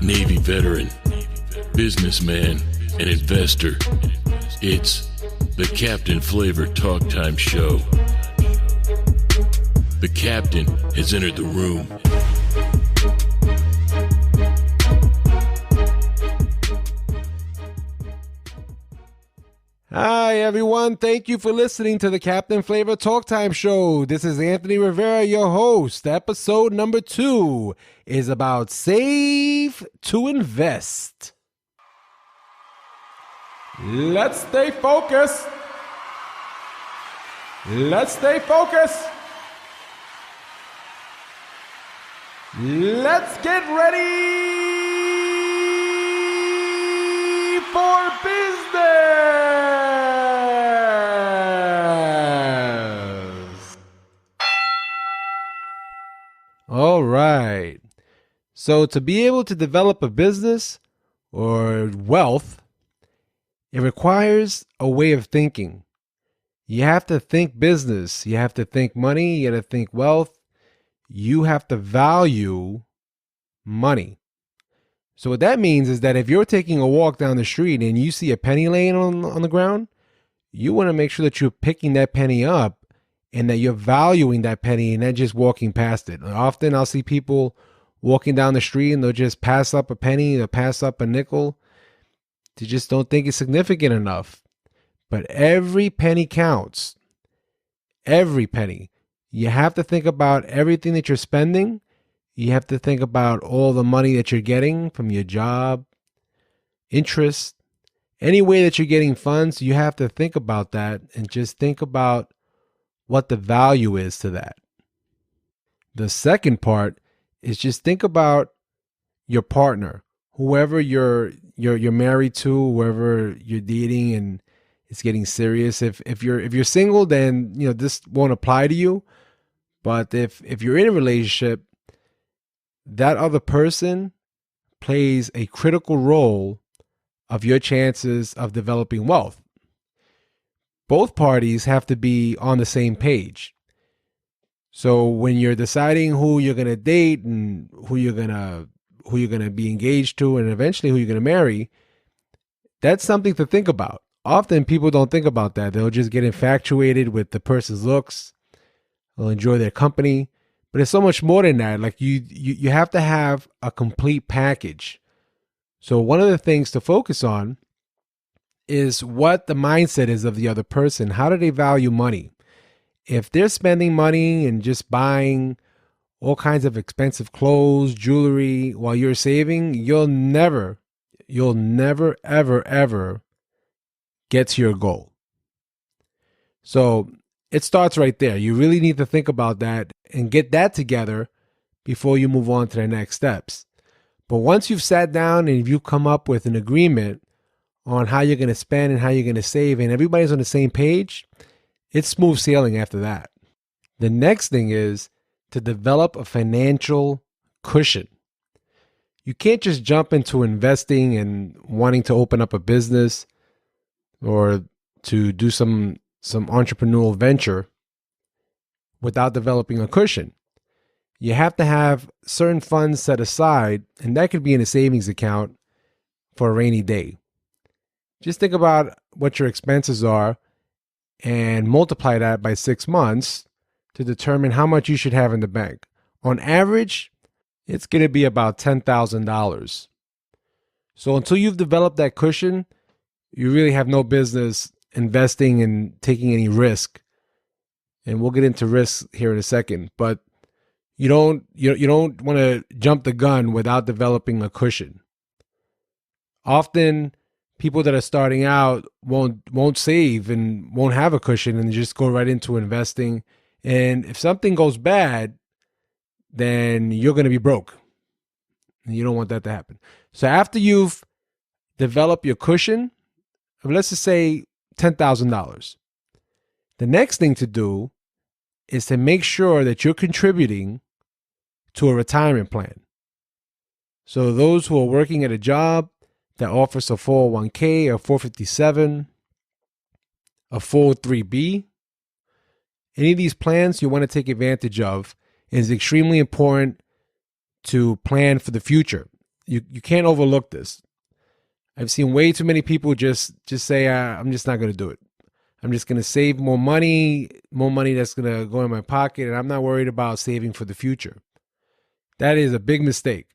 Navy veteran, businessman, and investor. It's the Captain Flavor Talk Time Show. The captain has entered the room. Hi, everyone. Thank you for listening to the Captain Flavor Talk Time Show. This is Anthony Rivera, your host. Episode number 2 is about save to invest. Let's stay focused. Let's stay focused. Let's get ready for business. All right. So to be able to develop a business or wealth, it requires a way of thinking. You have to think business. You have to think money. You have to think wealth. You have to value money. So what that means is that if you're taking a walk down the street and you see a penny laying on the ground, you want to make sure that you're picking that penny up and that you're valuing that penny and not just walking past it. Often I'll see people walking down the street and they'll just pass up a penny or pass up a nickel. They just don't think it's significant enough. But every penny counts. Every penny. You have to think about everything that you're spending. You have to think about all the money that you're getting from your job, interest, any way that you're getting funds. You have to think about that and just think about what the value is to that. The second part is just think about your partner, whoever you're married to, whoever you're dating, and it's getting serious. If you're single, then this won't apply to you. But if you're in a relationship, that other person plays a critical role of your chances of developing wealth. Both parties have to be on the same page. So when you're deciding who you're going to date and who you're going to be engaged to and eventually who you're going to marry, that's something to think about. Often people don't think about that. They'll just get infatuated with the person's looks. They'll enjoy their company. But it's so much more than that. Like you have to have a complete package. So one of the things to focus on is what the mindset is of the other person. How do they value money? If they're spending money and just buying all kinds of expensive clothes, jewelry while you're saving, you'll never, ever get to your goal. So it starts right there. You really need to think about that and get that together before you move on to the next steps. But once you've sat down and you've come up with an agreement on how you're going to spend and how you're going to save, and everybody's on the same page, it's smooth sailing after that. The next thing is to develop a financial cushion. You can't just jump into investing and wanting to open up a business or to do some entrepreneurial venture without developing a cushion. You have to have certain funds set aside, and that could be in a savings account for a rainy day. Just think about what your expenses are and multiply that by 6 months to determine how much you should have in the bank. On average, it's going to be about $10,000. So until you've developed that cushion, you really have no business investing and taking any risk. And we'll get into risks here in a second, but you don't want to jump the gun without developing a cushion. Often people that are starting out won't save and won't have a cushion and just go right into investing. And if something goes bad, then you're going to be broke. And you don't want that to happen. So after you've developed your cushion, let's just say $10,000. The next thing to do is to make sure that you're contributing to a retirement plan. So those who are working at a job that offers a 401k, a 457, a 403b, any of these plans you want to take advantage of, is extremely important to plan for the future. you can't overlook this. I've seen way too many people just say, I'm just not going to do it. I'm just going to save more money that's going to go in my pocket, and I'm not worried about saving for the future. That is a big mistake.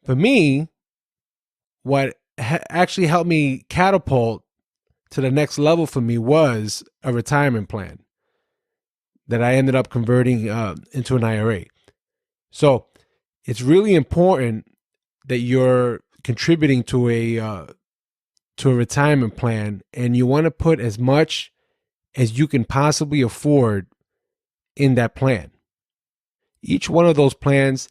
For me, what actually helped me catapult to the next level for me was a retirement plan that I ended up converting into an IRA. So it's really important that you're contributing to a retirement plan, and you want to put as much as you can possibly afford in that plan. Each one of those plans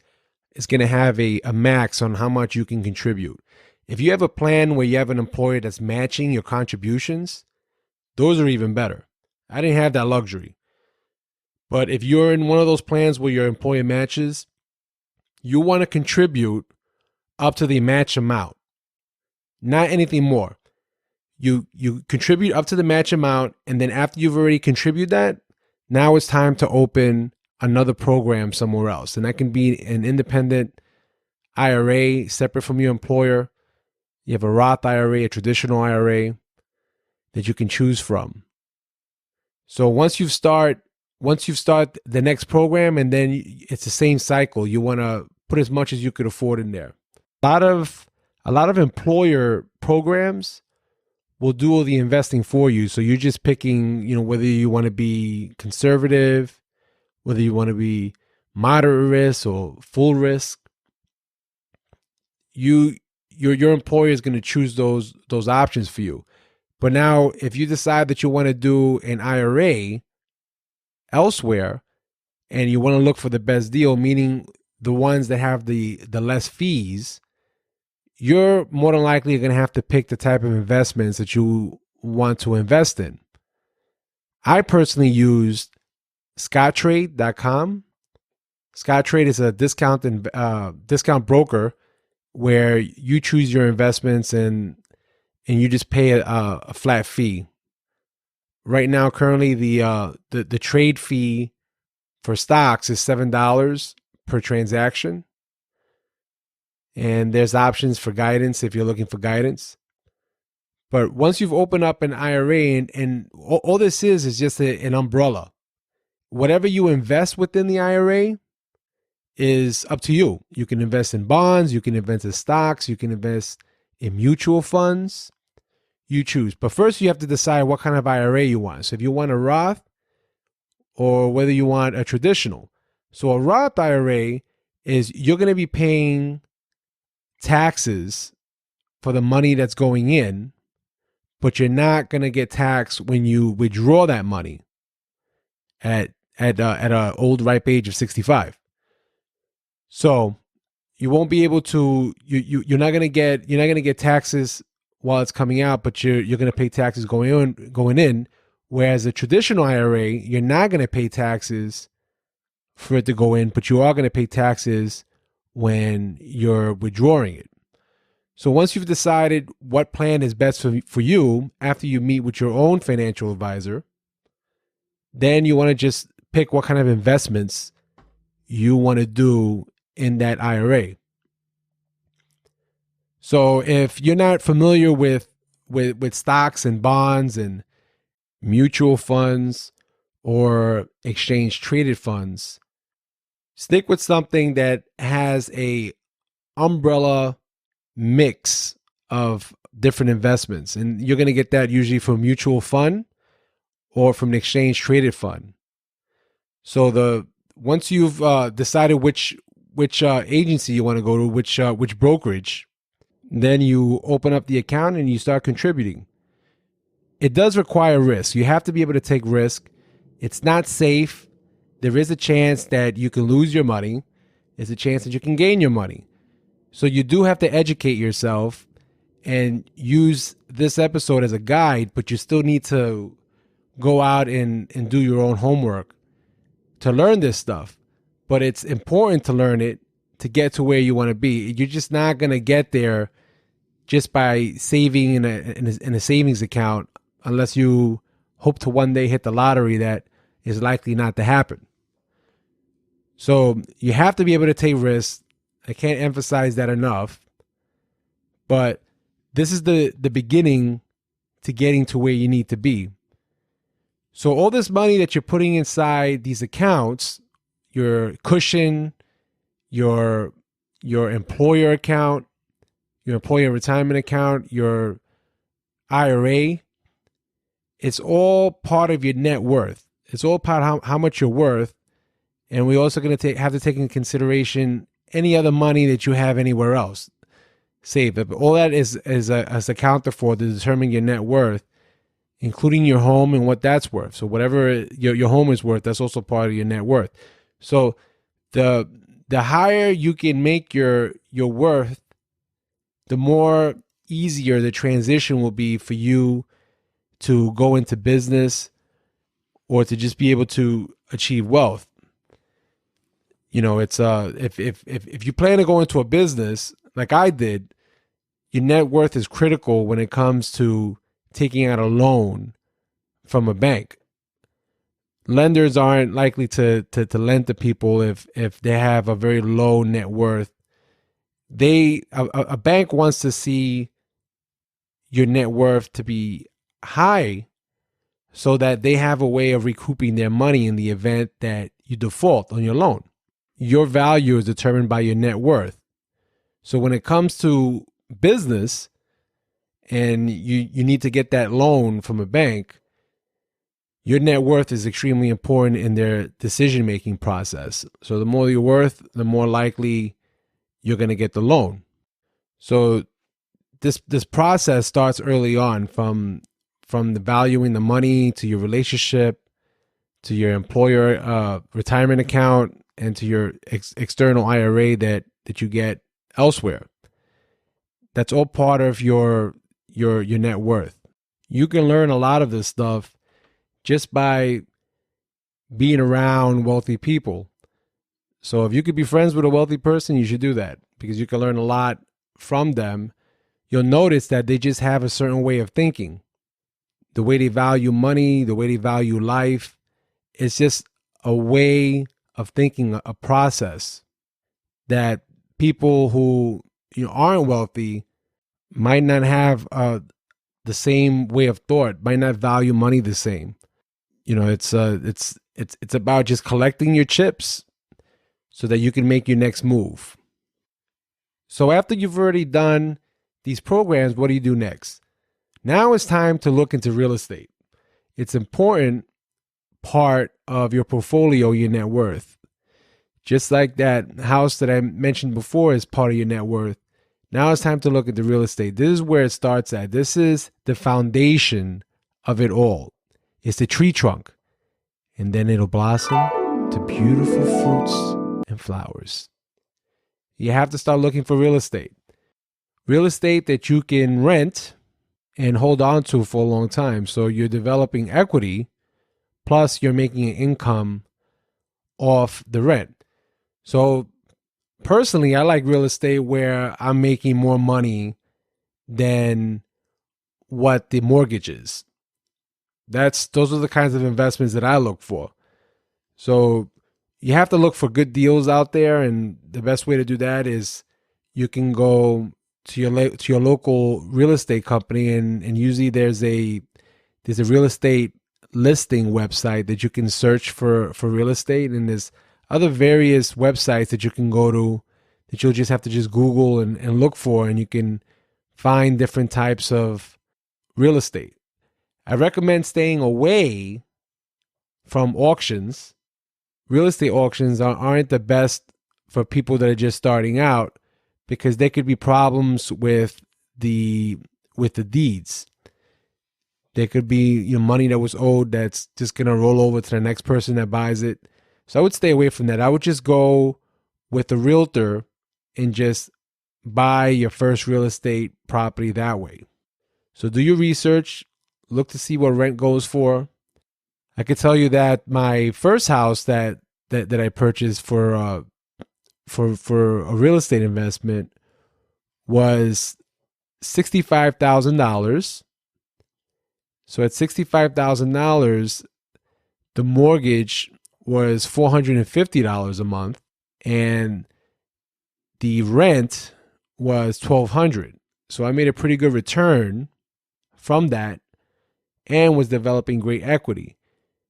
is going to have a max on how much you can contribute. If you have a plan where you have an employer that's matching your contributions, those are even better. I didn't have that luxury. But if you're in one of those plans where your employer matches, you want to contribute up to the match amount, not anything more. You contribute up to the match amount, and then after you've already contributed that, now it's time to open another program somewhere else. And that can be an independent IRA separate from your employer. You have a Roth IRA, a traditional IRA that you can choose from. So once you start the next program, and then it's the same cycle, you want to put as much as you could afford in there. A lot of employer programs will do all the investing for you. So you're just picking, whether you want to be conservative, whether you want to be moderate risk or full risk. Your employer is going to choose those options for you. But now, if you decide that you want to do an IRA elsewhere, and you want to look for the best deal, meaning the ones that have the less fees, you're more than likely going to have to pick the type of investments that you want to invest in. I personally used Scottrade.com. Scottrade is a discount broker where you choose your investments and you just pay a flat fee. Right now, currently, the trade fee for stocks is $7 per transaction. And there's options for guidance if you're looking for guidance. But once you've opened up an IRA, and all this is just an umbrella. Whatever you invest within the IRA is up to you. You can invest in bonds, you can invest in stocks, you can invest in mutual funds. You choose. But first you have to decide what kind of IRA you want. So if you want a Roth or whether you want a traditional. So a Roth IRA is you're going to be paying taxes for the money that's going in, but you're not going to get taxed when you withdraw that money at an old ripe age of 65. So you won't be able to you're not going to get taxes while it's coming out, but you're going to pay taxes going in. Whereas a traditional IRA, you're not going to pay taxes for it to go in, but you are going to pay taxes when you're withdrawing it. So once you've decided what plan is best for you, after you meet with your own financial advisor, then you want to just pick what kind of investments you want to do in that IRA. So if you're not familiar with stocks and bonds and mutual funds or exchange traded funds, stick with something that has a umbrella mix of different investments. And you're going to get that usually from a mutual fund or from an exchange traded fund. So once you've decided which agency you want to go to, which brokerage, then you open up the account and you start contributing. It does require risk. You have to be able to take risk. It's not safe. There is a chance that you can lose your money. There's a chance that you can gain your money. So you do have to educate yourself and use this episode as a guide, but you still need to go out and do your own homework to learn this stuff. But it's important to learn it to get to where you want to be. You're just not going to get there just by saving in a savings account unless you hope to one day hit the lottery. That is likely not to happen. So you have to be able to take risks. I can't emphasize that enough. But this is the beginning to getting to where you need to be. So all this money that you're putting inside these accounts, your cushion, your employer account, your employer retirement account, your IRA, it's all part of your net worth. It's all part of how much you're worth. And we're also going to have to take into consideration any other money that you have anywhere else. Save it. But all that is accounted for to determine your net worth, including your home and what that's worth. So whatever your home is worth, that's also part of your net worth. So the higher you can make your worth, the more easier the transition will be for you to go into business or to just be able to achieve wealth. You know, it's if you plan to go into a business like I did, your net worth is critical when it comes to taking out a loan from a bank. Lenders aren't likely to lend to people if they have a very low net worth. A bank wants to see your net worth to be high so that they have a way of recouping their money in the event that you default on your loan. Your value is determined by your net worth. So when it comes to business and you need to get that loan from a bank, your net worth is extremely important in their decision-making process. So the more you're worth, the more likely you're going to get the loan. So this process starts early on, from the valuing the money to your relationship, to your employer retirement account, and to your external IRA that you get elsewhere. That's all part of your net worth. You can learn a lot of this stuff just by being around wealthy people. So if you could be friends with a wealthy person, you should do that, because you can learn a lot from them. You'll notice that they just have a certain way of thinking. The way they value money, the way they value life. It's just a way of thinking, a process that people who aren't wealthy might not have the same way of thought, might not value money the same. It's about just collecting your chips so that you can make your next move. So after you've already done these programs, what do you do next? Now it's time to look into real estate. It's important part of your portfolio, your net worth. Just like that house that I mentioned before is part of your net worth. Now it's time to look at the real estate. This is where it starts at. This is the foundation of it all. It's the tree trunk. And then it'll blossom to beautiful fruits and flowers. You have to start looking for real estate. Real estate that you can rent and hold on to for a long time. So you're developing equity, plus you're making an income off the rent. So personally, I like real estate where I'm making more money than what the mortgage is. Those are the kinds of investments that I look for. So you have to look for good deals out there, and the best way to do that is you can go to your local real estate company, and usually there's a real estate listing website that you can search for real estate, and there's other various websites that you can go to that you'll just have to just Google and look for, and you can find different types of real estate. I recommend staying away from auctions. Real estate auctions aren't the best for people that are just starting out, because there could be problems with the deeds. There could be money that was owed that's just going to roll over to the next person that buys it. So I would stay away from that. I would just go with a realtor and just buy your first real estate property that way. So do your research, look to see what rent goes for. I could tell you that my first house that I purchased for a real estate investment was $65,000. So at $65,000, the mortgage was $450 a month, and the rent was $1,200. So I made a pretty good return from that and was developing great equity.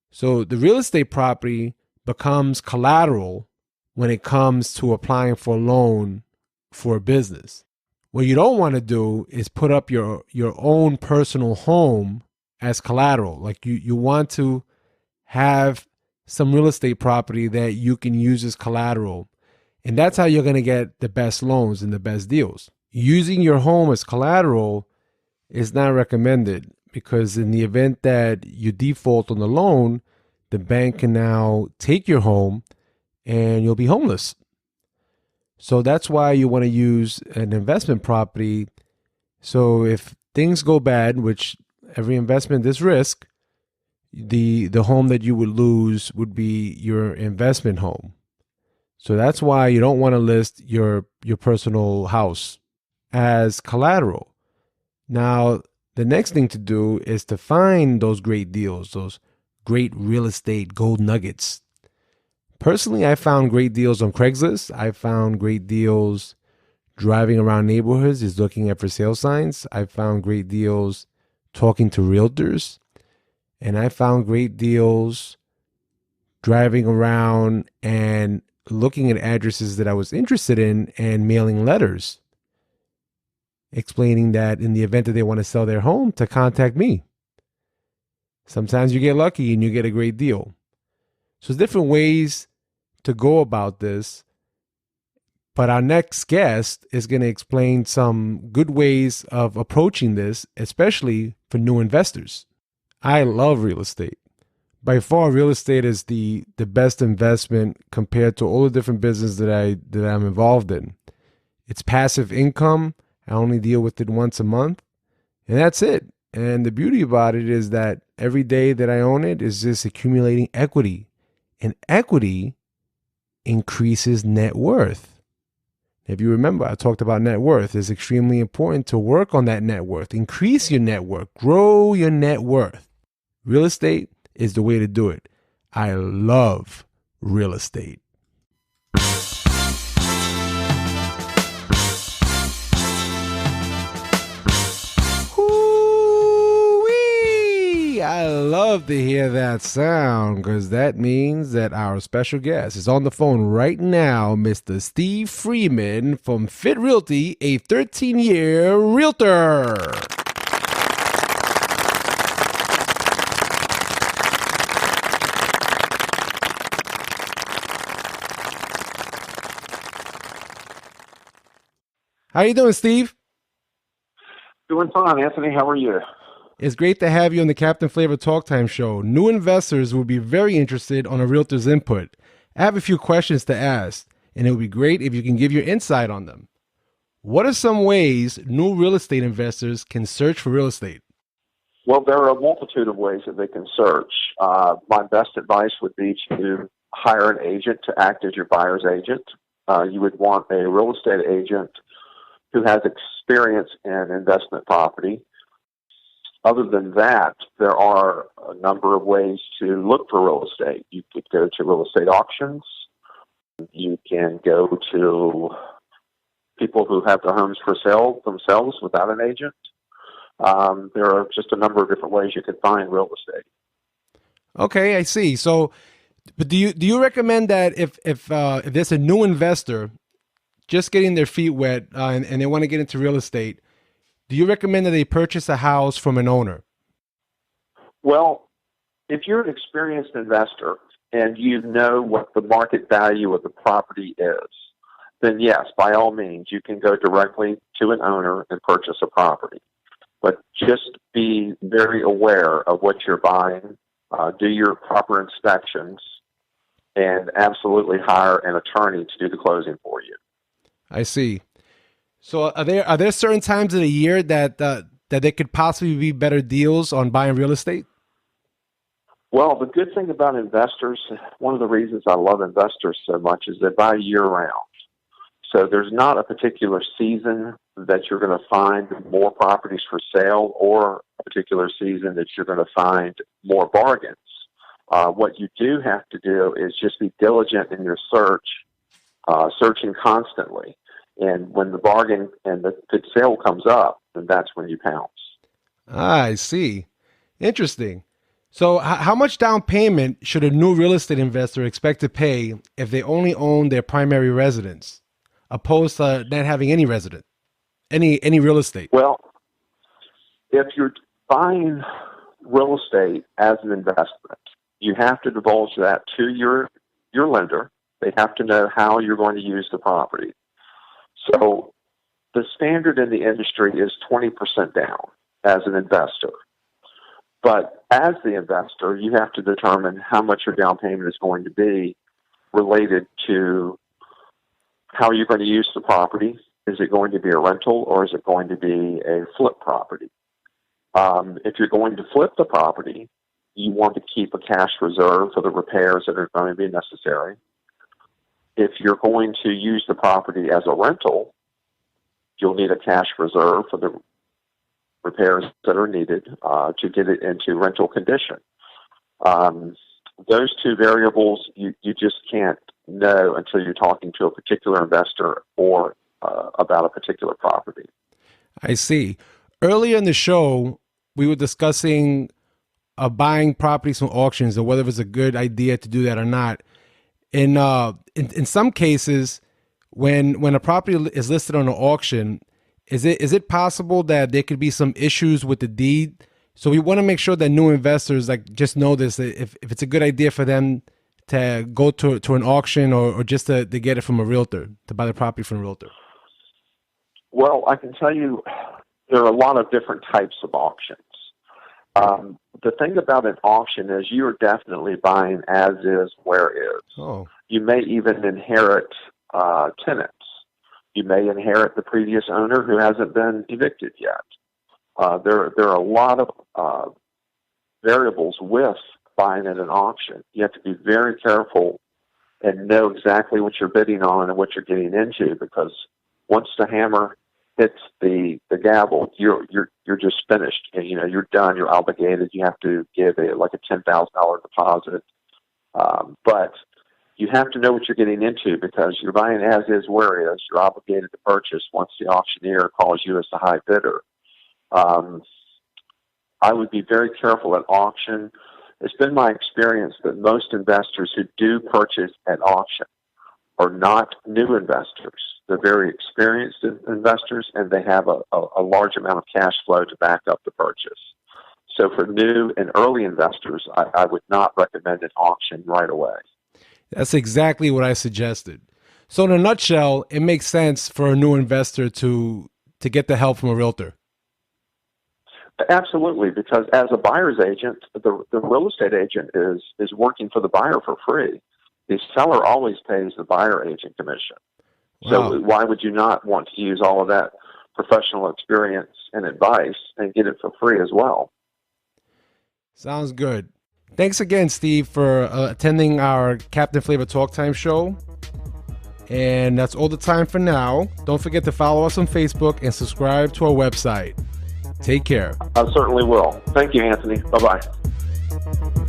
So the real estate property becomes collateral when it comes to applying for a loan for a business. What you don't want to do is put up your own personal home as collateral. Like you want to have some real estate property that you can use as collateral. And that's how you're going to get the best loans and the best deals. Using your home as collateral is not recommended because in the event that you default on the loan, the bank can now take your home and you'll be homeless. So that's why you want to use an investment property. So if things go bad, which every investment is risk, the home that you would lose would be your investment home. So that's why you don't want to list your personal house as collateral. Now, the next thing to do is to find those great deals, those great real estate gold nuggets. Personally, I found great deals on Craigslist. I found great deals driving around neighborhoods, is looking at for sale signs. I found great deals talking to realtors. And I found great deals driving around and looking at addresses that I was interested in and mailing letters explaining that in the event that they want to sell their home, to contact me. Sometimes you get lucky and you get a great deal. So there's different ways to go about this. But our next guest is going to explain some good ways of approaching this, especially for new investors. I love real estate. By far, real estate is the best investment compared to all the different businesses that I'm involved in. It's passive income. I only deal with it once a month, and that's it. And the beauty about it is that every day that I own it is just accumulating equity, and equity increases net worth. If you remember, I talked about net worth. It's extremely important to work on that net worth, increase your net worth, grow your net worth. Real estate is the way to do it. I love real estate. Hoo-wee! I love to hear that sound because that means that our special guest is on the phone right now, Mr. Steve Freeman from Fit Realty, a 13-year realtor. How you doing, Steve? Doing fine, Anthony. How are you? It's great to have you on the Captain Flavor Talk Time show. New investors will be very interested on a realtor's input. I have a few questions to ask, and it would be great if you can give your insight on them. What are some ways new real estate investors can search for real estate? Well, there are a multitude of ways that they can search. My best advice would be to hire an agent to act as your buyer's agent. You would want a real estate agent who has experience in investment property. Other than that, there are a number of ways to look for real estate. You could go to real estate auctions. You can go to people who have their homes for sale themselves without an agent. There are just a number of different ways you can find real estate. Okay, I see. So, but do you recommend that if there's a new investor just getting their feet wet and they want to get into real estate, do you recommend that they purchase a house from an owner? Well, if you're an experienced investor and you know what the market value of the property is, then yes, by all means, you can go directly to an owner and purchase a property. But just be very aware of what you're buying, do your proper inspections, and absolutely hire an attorney to do the closing for you. I see. So are there certain times of the year that there could possibly be better deals on buying real estate? Well, the good thing about investors, one of the reasons I love investors so much is they buy year-round. So there's not a particular season that you're going to find more properties for sale or a particular season that you're going to find more bargains. What you do have to do is just be diligent in your search, searching constantly. And when the bargain and the good sale comes up, then that's when you pounce. I see. Interesting. So, how much down payment should a new real estate investor expect to pay if they only own their primary residence, opposed to not having any resident, any real estate? Well, if you're buying real estate as an investment, you have to divulge that to your lender. They have to know how you're going to use the property. So the standard in the industry is 20% down as an investor. But as the investor, you have to determine how much your down payment is going to be related to how you're going to use the property. Is it going to be a rental or is it going to be a flip property? If you're going to flip the property, you want to keep a cash reserve for the repairs that are going to be necessary. If you're going to use the property as a rental, you'll need a cash reserve for the repairs that are needed to get it into rental condition. Those two variables you just can't know until you're talking to a particular investor or about a particular property. I see. Earlier in the show, we were discussing buying properties from auctions and whether it was a good idea to do that or not. In some cases, when a property is listed on an auction, is it possible that there could be some issues with the deed? So we want to make sure that new investors just know this. If it's a good idea for them to go to an auction or just to get it from a realtor, to buy the property from a realtor. Well, I can tell you there are a lot of different types of auctions. The thing about an auction is you're definitely buying as is, where is. Oh. You may even inherit tenants. You may inherit the previous owner who hasn't been evicted yet. There are a lot of variables with buying at an auction. You have to be very careful and know exactly what you're bidding on and what you're getting into, because once the hammer hits the gavel, you're just finished. And, you're done. You're obligated. You have to give a $10,000 deposit. But you have to know what you're getting into, because you're buying as is, where is. You're obligated to purchase once the auctioneer calls you as the high bidder. I would be very careful at auction. It's been my experience that most investors who do purchase at auction are not new investors. They're very experienced investors, and they have a large amount of cash flow to back up the purchase. So for new and early investors, I would not recommend an auction right away. That's exactly what I suggested. So in a nutshell, it makes sense for a new investor to get the help from a realtor. Absolutely, because as a buyer's agent, the real estate agent is working for the buyer for free. The seller always pays the buyer agent commission. Wow. So why would you not want to use all of that professional experience and advice and get it for free as well? Sounds good. Thanks again, Steve, for attending our Captain Flavor Talk Time show. And that's all the time for now. Don't forget to follow us on Facebook and subscribe to our website. Take care. I certainly will. Thank you, Anthony. Bye-bye.